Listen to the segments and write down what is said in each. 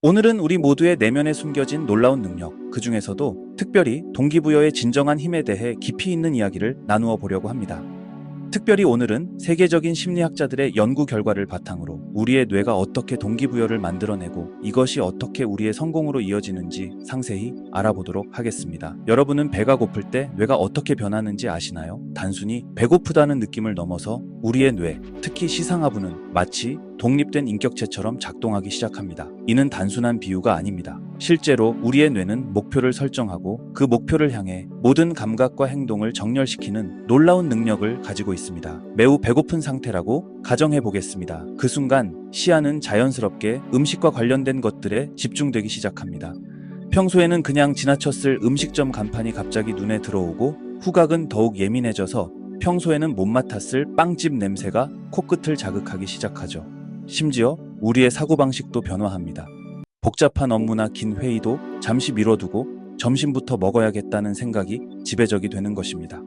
오늘은 우리 모두의 내면에 숨겨진 놀라운 능력, 그 중에서도 특별히 동기부여의 진정한 힘에 대해 깊이 있는 이야기를 나누어 보려고 합니다. 특별히 오늘은 세계적인 심리학자들의 연구 결과를 바탕으로 우리의 뇌가 어떻게 동기부여를 만들어내고 이것이 어떻게 우리의 성공으로 이어지는지 상세히 알아보도록 하겠습니다. 여러분은 배가 고플 때 뇌가 어떻게 변하는지 아시나요? 단순히 배고프다는 느낌을 넘어서 우리의 뇌, 특히 시상하부는 마치 독립된 인격체처럼 작동하기 시작합니다. 이는 단순한 비유가 아닙니다. 실제로 우리의 뇌는 목표를 설정하고 그 목표를 향해 모든 감각과 행동을 정렬시키는 놀라운 능력을 가지고 있습니다. 매우 배고픈 상태라고 가정해 보겠습니다. 그 순간 시야는 자연스럽게 음식과 관련된 것들에 집중되기 시작합니다. 평소에는 그냥 지나쳤을 음식점 간판이 갑자기 눈에 들어오고 후각은 더욱 예민해져서 평소에는 못 맡았을 빵집 냄새가 코끝을 자극하기 시작하죠. 심지어 우리의 사고방식도 변화합니다. 복잡한 업무나 긴 회의도 잠시 미뤄두고 점심부터 먹어야겠다는 생각이 지배적이 되는 것입니다.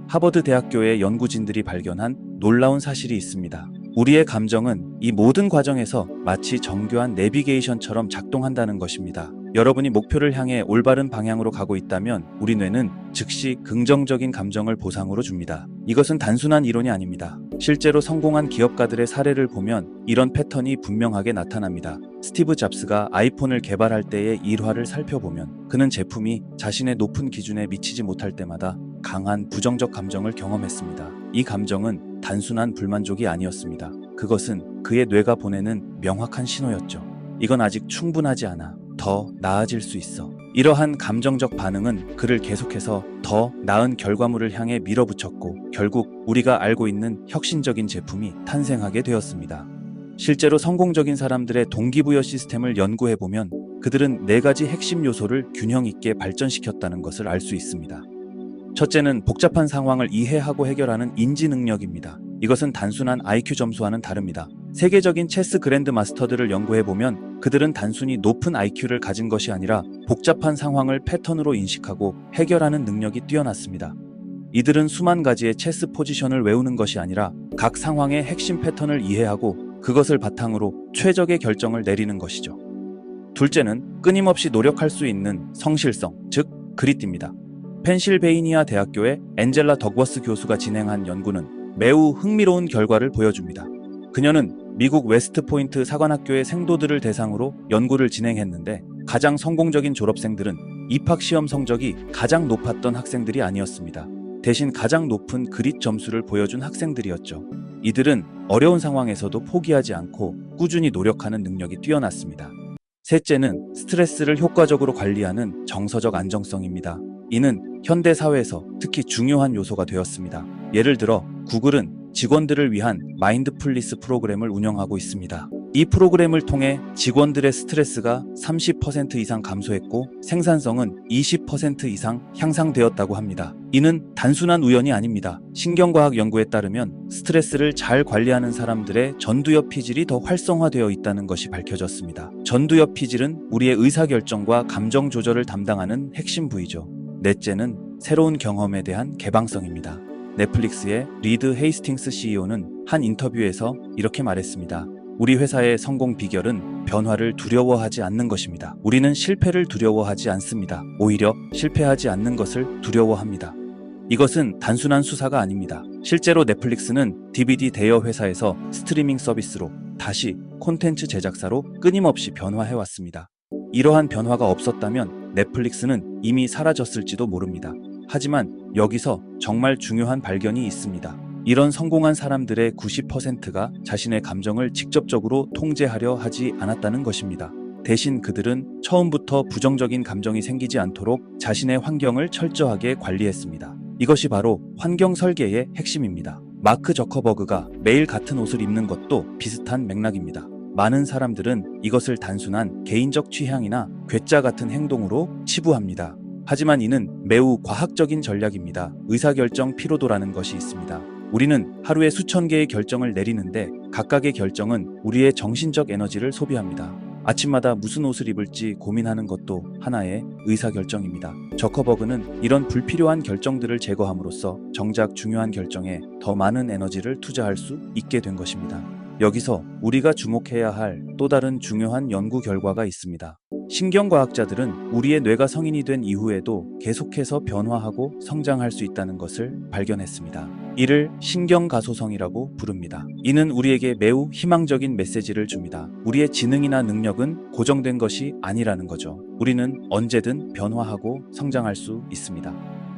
하버드 대학교의 연구진들이 발견한 놀라운 사실이 있습니다. 우리의 감정은 이 모든 과정에서 마치 정교한 내비게이션처럼 작동한다는 것입니다. 여러분이 목표를 향해 올바른 방향으로 가고 있다면 우리 뇌는 즉시 긍정적인 감정을 보상으로 줍니다. 이것은 단순한 이론이 아닙니다. 실제로 성공한 기업가들의 사례를 보면 이런 패턴이 분명하게 나타납니다. 스티브 잡스가 아이폰을 개발할 때의 일화를 살펴보면 그는 제품이 자신의 높은 기준에 미치지 못할 때마다 강한 부정적 감정을 경험했습니다. 이 감정은 단순한 불만족이 아니었습니다. 그것은 그의 뇌가 보내는 명확한 신호였죠. 이건 아직 충분하지 않아. 더 나아질 수 있어. 이러한 감정적 반응은 그를 계속해서 더 나은 결과물을 향해 밀어붙였고 결국 우리가 알고 있는 혁신적인 제품이 탄생하게 되었습니다. 실제로 성공적인 사람들의 동기부여 시스템을 연구해보면 그들은 4가지 핵심 요소를 균형 있게 발전시켰다는 것을 알 수 있습니다. 첫째는 복잡한 상황을 이해하고 해결하는 인지 능력입니다. 이것은 단순한 IQ 점수와는 다릅니다. 세계적인 체스 그랜드 마스터들을 연구해보면 그들은 단순히 높은 IQ를 가진 것이 아니라 복잡한 상황을 패턴으로 인식하고 해결하는 능력이 뛰어났습니다. 이들은 수만 가지의 체스 포지션을 외우는 것이 아니라 각 상황의 핵심 패턴을 이해하고 그것을 바탕으로 최적의 결정을 내리는 것이죠. 둘째는 끊임없이 노력할 수 있는 성실성, 즉 그릿입니다. 펜실베이니아 대학교의 앤젤라 덕워스 교수가 진행한 연구는 매우 흥미로운 결과를 보여줍니다. 그녀는 미국 웨스트포인트 사관학교의 생도들을 대상으로 연구를 진행했는데 가장 성공적인 졸업생들은 입학시험 성적이 가장 높았던 학생들이 아니었습니다. 대신 가장 높은 그릿 점수를 보여준 학생들이었죠. 이들은 어려운 상황에서도 포기하지 않고 꾸준히 노력하는 능력이 뛰어났습니다. 셋째는 스트레스를 효과적으로 관리하는 정서적 안정성입니다. 이는 현대 사회에서 특히 중요한 요소가 되었습니다. 예를 들어 구글은 직원들을 위한 마인드풀리스 프로그램을 운영하고 있습니다. 이 프로그램을 통해 직원들의 스트레스가 30% 이상 감소했고 생산성은 20% 이상 향상되었다고 합니다. 이는 단순한 우연이 아닙니다. 신경과학 연구에 따르면 스트레스를 잘 관리하는 사람들의 전두엽 피질이 더 활성화되어 있다는 것이 밝혀졌습니다. 전두엽 피질은 우리의 의사결정과 감정 조절을 담당하는 핵심 부위죠. 넷째는 새로운 경험에 대한 개방성입니다. 넷플릭스의 리드 헤이스팅스 CEO는 한 인터뷰에서 이렇게 말했습니다. 우리 회사의 성공 비결은 변화를 두려워하지 않는 것입니다. 우리는 실패를 두려워하지 않습니다. 오히려 실패하지 않는 것을 두려워합니다. 이것은 단순한 수사가 아닙니다. 실제로 넷플릭스는 DVD 대여 회사에서 스트리밍 서비스로 다시 콘텐츠 제작사로 끊임없이 변화해왔습니다. 이러한 변화가 없었다면 넷플릭스는 이미 사라졌을지도 모릅니다. 하지만 여기서 정말 중요한 발견이 있습니다. 이런 성공한 사람들의 90%가 자신의 감정을 직접적으로 통제하려 하지 않았다는 것입니다. 대신 그들은 처음부터 부정적인 감정이 생기지 않도록 자신의 환경을 철저하게 관리했습니다. 이것이 바로 환경 설계의 핵심입니다. 마크 저커버그가 매일 같은 옷을 입는 것도 비슷한 맥락입니다. 많은 사람들은 이것을 단순한 개인적 취향이나 괴짜 같은 행동으로 치부합니다. 하지만 이는 매우 과학적인 전략입니다. 의사결정 피로도라는 것이 있습니다. 우리는 하루에 수천 개의 결정을 내리는데 각각의 결정은 우리의 정신적 에너지를 소비합니다. 아침마다 무슨 옷을 입을지 고민하는 것도 하나의 의사결정입니다. 저커버그는 이런 불필요한 결정들을 제거함으로써 정작 중요한 결정에 더 많은 에너지를 투자할 수 있게 된 것입니다. 여기서 우리가 주목해야 할 또 다른 중요한 연구 결과가 있습니다. 신경과학자들은 우리의 뇌가 성인이 된 이후에도 계속해서 변화하고 성장할 수 있다는 것을 발견했습니다. 이를 신경가소성이라고 부릅니다. 이는 우리에게 매우 희망적인 메시지를 줍니다. 우리의 지능이나 능력은 고정된 것이 아니라는 거죠. 우리는 언제든 변화하고 성장할 수 있습니다.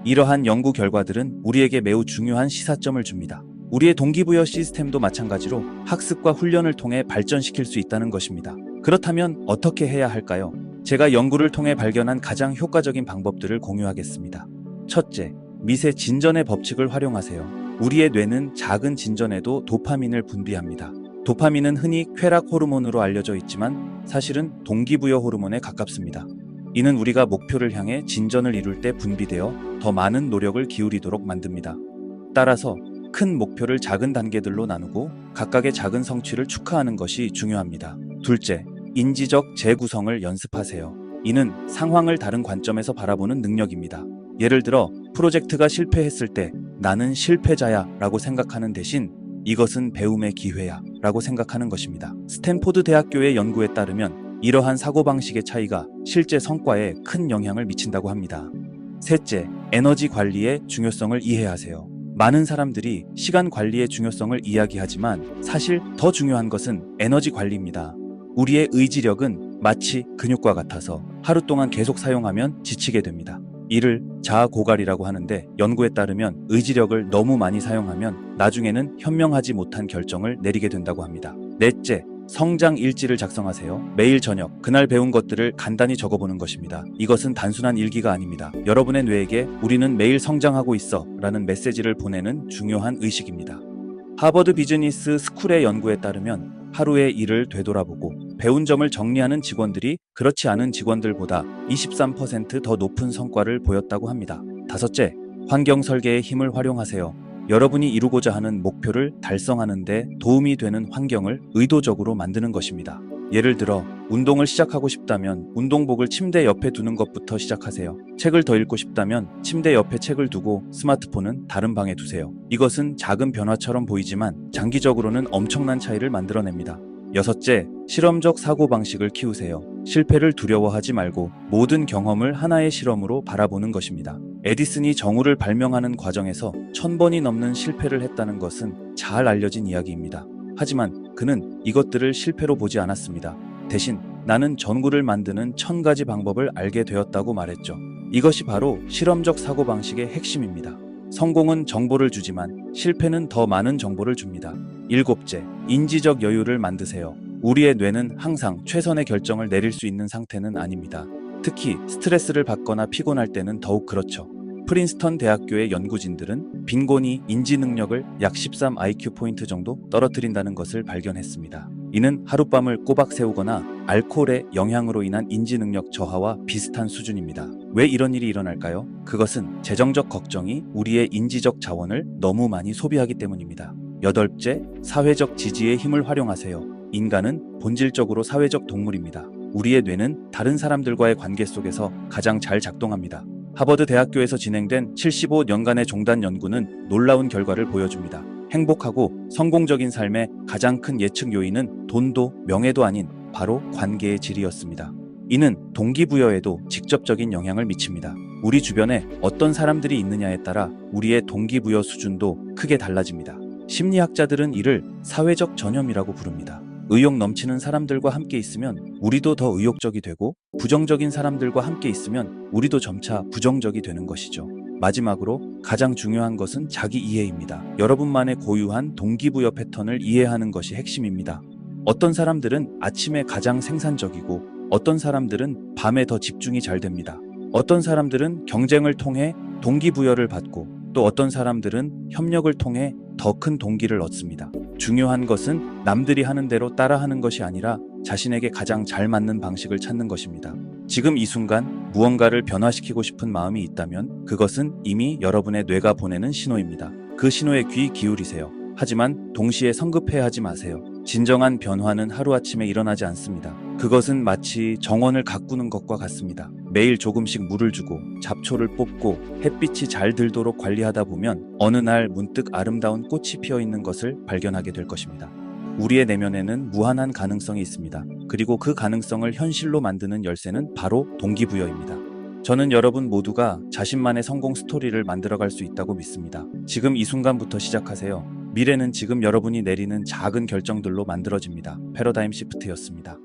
이러한 연구 결과들은 우리에게 매우 중요한 시사점을 줍니다. 우리의 동기부여 시스템도 마찬가지로 학습과 훈련을 통해 발전시킬 수 있다는 것입니다. 그렇다면 어떻게 해야 할까요? 제가 연구를 통해 발견한 가장 효과적인 방법들을 공유하겠습니다. 첫째, 미세 진전의 법칙을 활용하세요. 우리의 뇌는 작은 진전에도 도파민을 분비합니다. 도파민은 흔히 쾌락 호르몬으로 알려져 있지만 사실은 동기부여 호르몬에 가깝습니다. 이는 우리가 목표를 향해 진전을 이룰 때 분비되어 더 많은 노력을 기울이도록 만듭니다. 따라서 큰 목표를 작은 단계들로 나누고 각각의 작은 성취를 축하하는 것이 중요합니다. 둘째, 인지적 재구성을 연습하세요. 이는 상황을 다른 관점에서 바라보는 능력입니다. 예를 들어 프로젝트가 실패했을 때 나는 실패자야 라고 생각하는 대신 이것은 배움의 기회야 라고 생각하는 것입니다. 스탠포드 대학교의 연구에 따르면 이러한 사고방식의 차이가 실제 성과에 큰 영향을 미친다고 합니다. 셋째, 에너지 관리의 중요성을 이해하세요. 많은 사람들이 시간 관리의 중요성을 이야기하지만 사실 더 중요한 것은 에너지 관리입니다. 우리의 의지력은 마치 근육과 같아서 하루 동안 계속 사용하면 지치게 됩니다. 이를 자아고갈이라고 하는데 연구에 따르면 의지력을 너무 많이 사용하면 나중에는 현명하지 못한 결정을 내리게 된다고 합니다. 넷째, 성장 일지를 작성하세요. 매일 저녁 그날 배운 것들을 간단히 적어보는 것입니다. 이것은 단순한 일기가 아닙니다. 여러분의 뇌에게 우리는 매일 성장하고 있어 라는 메시지를 보내는 중요한 의식입니다. 하버드 비즈니스 스쿨의 연구에 따르면 하루의 일을 되돌아보고 배운 점을 정리하는 직원들이 그렇지 않은 직원들보다 23% 더 높은 성과를 보였다고 합니다. 다섯째, 환경 설계의 힘을 활용하세요. 여러분이 이루고자 하는 목표를 달성하는 데 도움이 되는 환경을 의도적으로 만드는 것입니다. 예를 들어 운동을 시작하고 싶다면 운동복을 침대 옆에 두는 것부터 시작하세요. 책을 더 읽고 싶다면 침대 옆에 책을 두고 스마트폰은 다른 방에 두세요. 이것은 작은 변화처럼 보이지만 장기적으로는 엄청난 차이를 만들어냅니다. 여섯째, 실험적 사고방식을 키우세요. 실패를 두려워하지 말고 모든 경험을 하나의 실험으로 바라보는 것입니다. 에디슨이 정우를 발명하는 과정에서 1000번이 넘는 실패를 했다는 것은 잘 알려진 이야기입니다. 하지만 그는 이것들을 실패로 보지 않았습니다. 대신 나는 전구를 만드는 1000가지 방법을 알게 되었다고 말했죠. 이것이 바로 실험적 사고방식의 핵심입니다. 성공은 정보를 주지만 실패는 더 많은 정보를 줍니다. 일곱째, 인지적 여유를 만드세요. 우리의 뇌는 항상 최선의 결정을 내릴 수 있는 상태는 아닙니다. 특히 스트레스를 받거나 피곤할 때는 더욱 그렇죠. 프린스턴 대학교의 연구진들은 빈곤이 인지 능력을 약 13 IQ 포인트 정도 떨어뜨린다는 것을 발견했습니다. 이는 하룻밤을 꼬박 세우거나 알코올의 영향으로 인한 인지 능력 저하와 비슷한 수준입니다. 왜 이런 일이 일어날까요? 그것은 재정적 걱정이 우리의 인지적 자원을 너무 많이 소비하기 때문입니다. 여덟째, 사회적 지지의 힘을 활용하세요. 인간은 본질적으로 사회적 동물입니다. 우리의 뇌는 다른 사람들과의 관계 속에서 가장 잘 작동합니다. 하버드 대학교에서 진행된 75년간의 종단 연구는 놀라운 결과를 보여줍니다. 행복하고 성공적인 삶의 가장 큰 예측 요인은 돈도 명예도 아닌 바로 관계의 질이었습니다. 이는 동기부여에도 직접적인 영향을 미칩니다. 우리 주변에 어떤 사람들이 있느냐에 따라 우리의 동기부여 수준도 크게 달라집니다. 심리학자들은 이를 사회적 전염이라고 부릅니다. 의욕 넘치는 사람들과 함께 있으면 우리도 더 의욕적이 되고 부정적인 사람들과 함께 있으면 우리도 점차 부정적이 되는 것이죠. 마지막으로 가장 중요한 것은 자기 이해입니다. 여러분만의 고유한 동기부여 패턴을 이해하는 것이 핵심입니다. 어떤 사람들은 아침에 가장 생산적이고 어떤 사람들은 밤에 더 집중이 잘 됩니다. 어떤 사람들은 경쟁을 통해 동기부여를 받고 또 어떤 사람들은 협력을 통해 더 큰 동기를 얻습니다. 중요한 것은 남들이 하는 대로 따라하는 것이 아니라 자신에게 가장 잘 맞는 방식을 찾는 것입니다. 지금 이 순간 무언가를 변화시키고 싶은 마음이 있다면 그것은 이미 여러분의 뇌가 보내는 신호입니다. 그 신호에 귀 기울이세요. 하지만 동시에 성급해하지 마세요. 진정한 변화는 하루아침에 일어나지 않습니다. 그것은 마치 정원을 가꾸는 것과 같습니다. 매일 조금씩 물을 주고 잡초를 뽑고 햇빛이 잘 들도록 관리하다 보면 어느 날 문득 아름다운 꽃이 피어 있는 것을 발견하게 될 것입니다. 우리의 내면에는 무한한 가능성이 있습니다. 그리고 그 가능성을 현실로 만드는 열쇠는 바로 동기부여입니다. 저는 여러분 모두가 자신만의 성공 스토리를 만들어갈 수 있다고 믿습니다. 지금 이 순간부터 시작하세요. 미래는 지금 여러분이 내리는 작은 결정들로 만들어집니다. 패러다임 시프트였습니다.